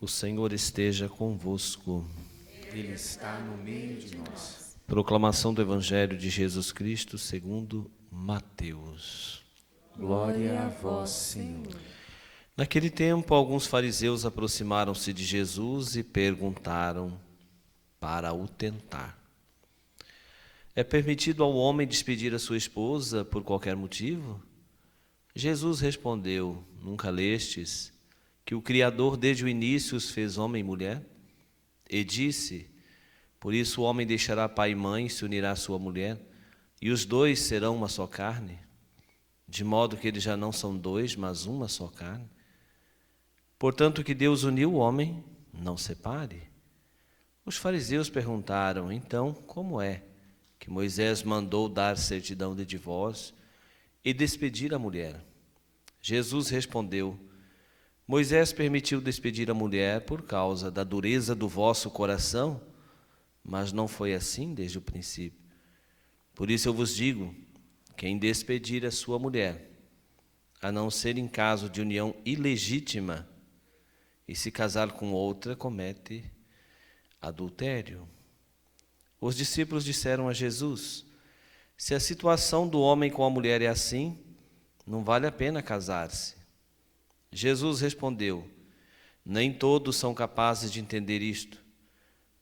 O Senhor esteja convosco. Ele está no meio de nós. Proclamação do Evangelho de Jesus Cristo segundo Mateus. Glória a vós, Senhor. Naquele tempo, alguns fariseus aproximaram-se de Jesus e perguntaram para o tentar: é permitido ao homem despedir a sua esposa por qualquer motivo? Jesus respondeu: nunca lestes que o Criador desde o início os fez homem e mulher? E disse: por isso o homem deixará pai e mãe e se unirá à sua mulher, e os dois serão uma só carne, de modo que eles já não são dois, mas uma só carne. Portanto, o que Deus uniu o homem, não separe. Os fariseus perguntaram: então, como é que Moisés mandou dar certidão de divórcio e despedir a mulher? Jesus respondeu: Moisés permitiu despedir a mulher por causa da dureza do vosso coração, mas não foi assim desde o princípio. Por isso eu vos digo: quem despedir a sua mulher, a não ser em caso de união ilegítima, e se casar com outra, comete adultério. Os discípulos disseram a Jesus: se a situação do homem com a mulher é assim, não vale a pena casar-se. Jesus respondeu: nem todos são capazes de entender isto,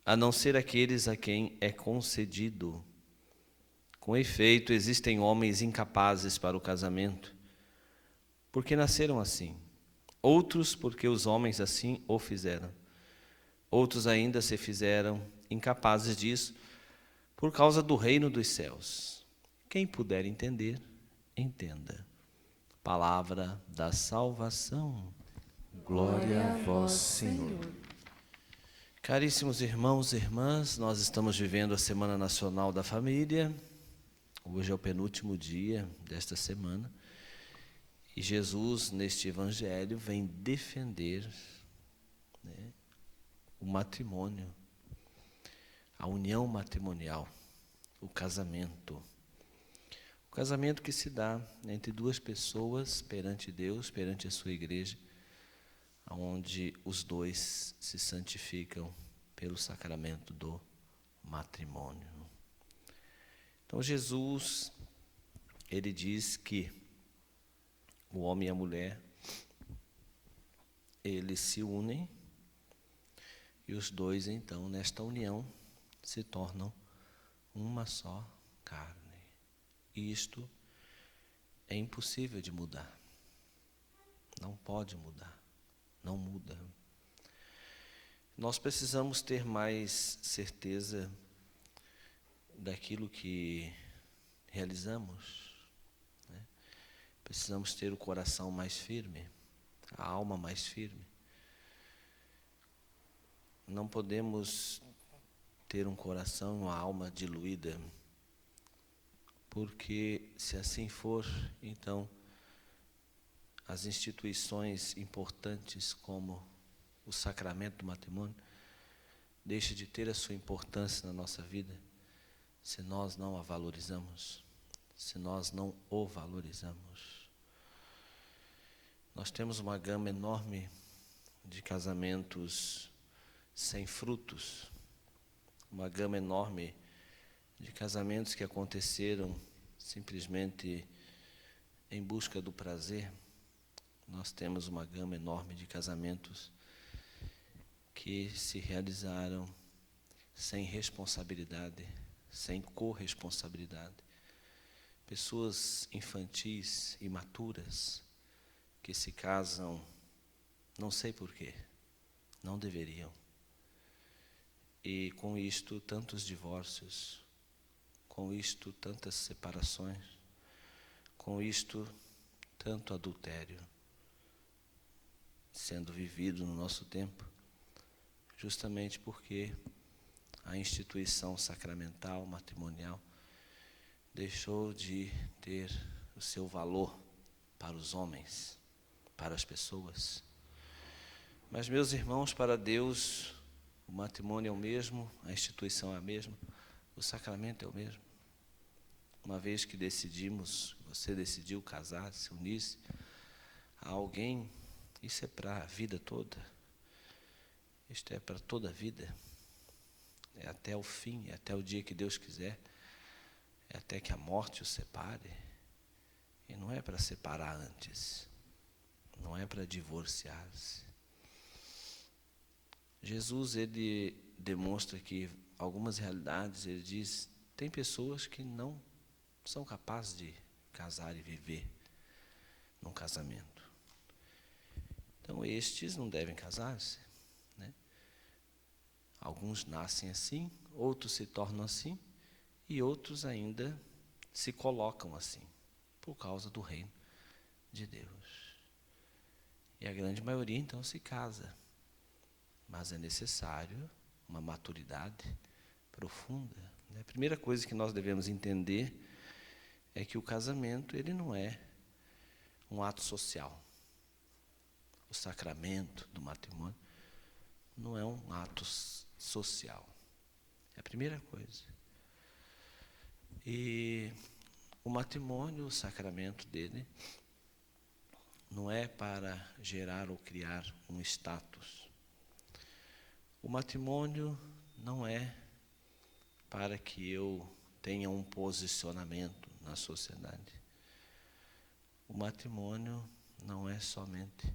a não ser aqueles a quem é concedido. Com efeito, existem homens incapazes para o casamento, porque nasceram assim. Outros porque os homens assim o fizeram. Outros ainda se fizeram incapazes disso por causa do reino dos céus. Quem puder entender, entenda. Palavra da salvação. Glória a vós, Senhor. Caríssimos irmãos e irmãs, nós estamos vivendo a Semana Nacional da Família. Hoje é o penúltimo dia desta semana. E Jesus, neste Evangelho, vem defender, o matrimônio, a união matrimonial, o casamento. O casamento que se dá entre duas pessoas perante Deus, perante a sua igreja, onde os dois se santificam pelo sacramento do matrimônio. Então Jesus, ele diz que o homem e a mulher, eles se unem e os dois, então, nesta união, se tornam uma só carne. E isto é impossível de mudar. Não pode mudar. Não muda. Nós precisamos ter mais certeza daquilo que realizamos, né? Precisamos ter o coração mais firme, a alma mais firme. Não podemos ter um coração, uma alma diluída, porque se assim for, então as instituições importantes como o sacramento do matrimônio deixam de ter a sua importância na nossa vida se nós não a valorizamos, se nós não o valorizamos. Nós temos uma gama enorme de casamentos sem frutos, uma gama enorme de casamentos que aconteceram simplesmente em busca do prazer. Nós temos uma gama enorme de casamentos que se realizaram sem responsabilidade, sem corresponsabilidade. Pessoas infantis, imaturas, que se casam, não sei porquê, não deveriam. E com isto, tantos divórcios, com isto, tantas separações, com isto, tanto adultério sendo vivido no nosso tempo, justamente porque a instituição sacramental, matrimonial, deixou de ter o seu valor para os homens, para as pessoas. Mas, meus irmãos, para Deus, o matrimônio é o mesmo, a instituição é a mesma, o sacramento é o mesmo. Uma vez que decidimos, você decidiu casar, se unir-se a alguém, isso é para a vida toda. Isto é para toda a vida. É até o fim, é até o dia que Deus quiser. É até que a morte os separe. E não é para separar antes. Não é para divorciar-se. Jesus, ele demonstra que algumas realidades, ele diz, tem pessoas que não são capazes de casar e viver num casamento. Então, estes não devem casar-se, né? Alguns nascem assim, outros se tornam assim, e outros ainda se colocam assim, por causa do reino de Deus. E a grande maioria, então, se casa. Mas é necessário uma maturidade profunda. A primeira coisa que nós devemos entender é que o casamento, ele não é um ato social. O sacramento do matrimônio não é um ato social. É a primeira coisa. E o matrimônio, o sacramento dele, não é para gerar ou criar um status. O matrimônio não é para que eu tenha um posicionamento na sociedade. O matrimônio não é somente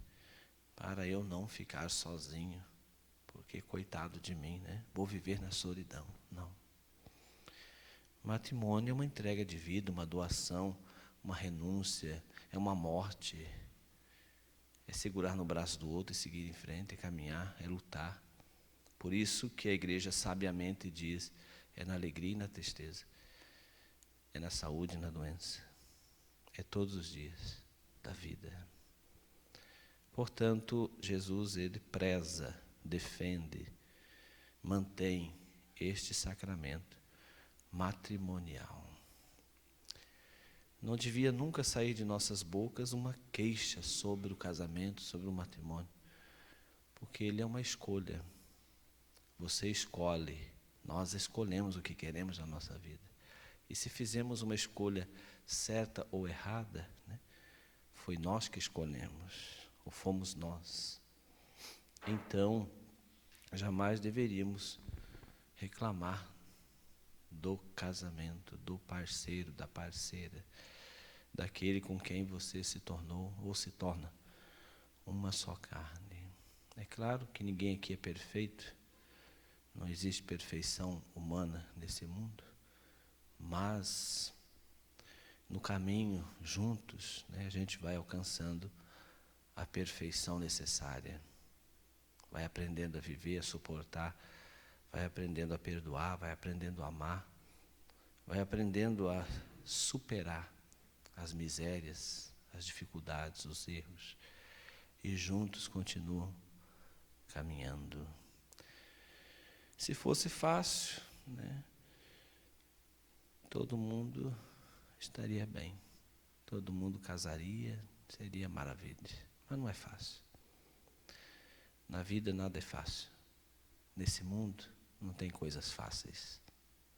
para eu não ficar sozinho, porque coitado de mim, né? Vou viver na solidão. Não. Matrimônio é uma entrega de vida, uma doação, uma renúncia, é uma morte. É segurar no braço do outro e seguir em frente, é caminhar, é lutar. Por isso que a igreja sabiamente diz, é na alegria e na tristeza, é na saúde e na doença, é todos os dias da vida. Portanto, Jesus, ele preza, defende, mantém este sacramento matrimonial. Não devia nunca sair de nossas bocas uma queixa sobre o casamento, sobre o matrimônio, porque ele é uma escolha. Você escolhe, nós escolhemos o que queremos na nossa vida. E se fizemos uma escolha certa ou errada, né, foi nós que escolhemos, ou fomos nós. Então, jamais deveríamos reclamar do casamento, do parceiro, da parceira, daquele com quem você se tornou ou se torna uma só carne. É claro que ninguém aqui é perfeito, não existe perfeição humana nesse mundo, mas no caminho, juntos, né, a gente vai alcançando a perfeição necessária. Vai aprendendo a viver, a suportar, vai aprendendo a perdoar, vai aprendendo a amar, vai aprendendo a superar as misérias, as dificuldades, os erros, e juntos continuam caminhando. Se fosse fácil, né, todo mundo estaria bem, todo mundo casaria, seria maravilha, mas não é fácil. Na vida nada é fácil, nesse mundo não tem coisas fáceis,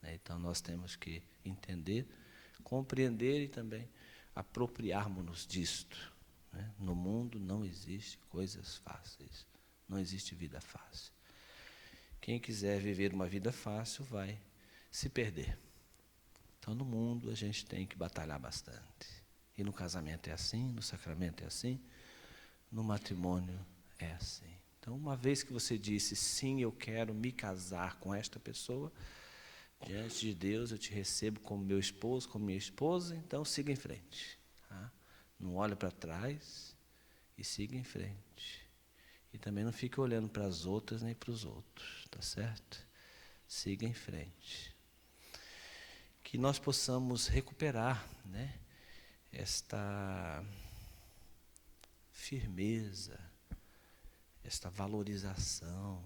né? Então nós temos que entender, compreender e também apropriarmos-nos disto, né? No mundo não existe coisas fáceis, não existe vida fácil. Quem quiser viver uma vida fácil vai se perder. Então no mundo a gente tem que batalhar bastante. E no casamento é assim, no sacramento é assim, no matrimônio é assim. Então uma vez que você disse, sim, eu quero me casar com esta pessoa, diante de Deus eu te recebo como meu esposo, como minha esposa, então siga em frente. Tá? Não olhe para trás e siga em frente. E também não fique olhando para as outras nem para os outros, tá certo? Siga em frente. Que nós possamos recuperar, né, esta firmeza, esta valorização,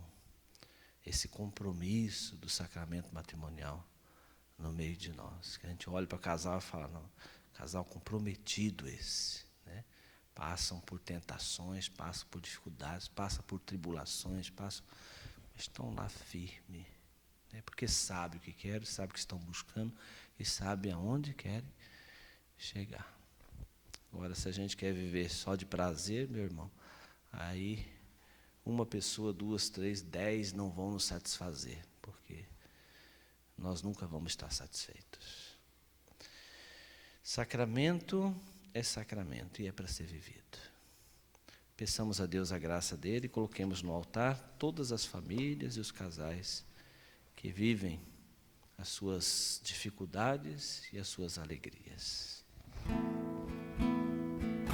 esse compromisso do sacramento matrimonial no meio de nós. Que a gente olha para o casal e fala, não, casal comprometido esse, né? Passam por tentações, passam por dificuldades, passam por tribulações, mas estão lá firmes, né? Porque sabem o que querem, sabem o que estão buscando e sabem aonde querem chegar. Agora, se a gente quer viver só de prazer, meu irmão, aí uma pessoa, 2, 3, 10 não vão nos satisfazer, porque nós nunca vamos estar satisfeitos. Sacramento é sacramento e é para ser vivido. Peçamos a Deus a graça dele e coloquemos no altar todas as famílias e os casais que vivem as suas dificuldades e as suas alegrias.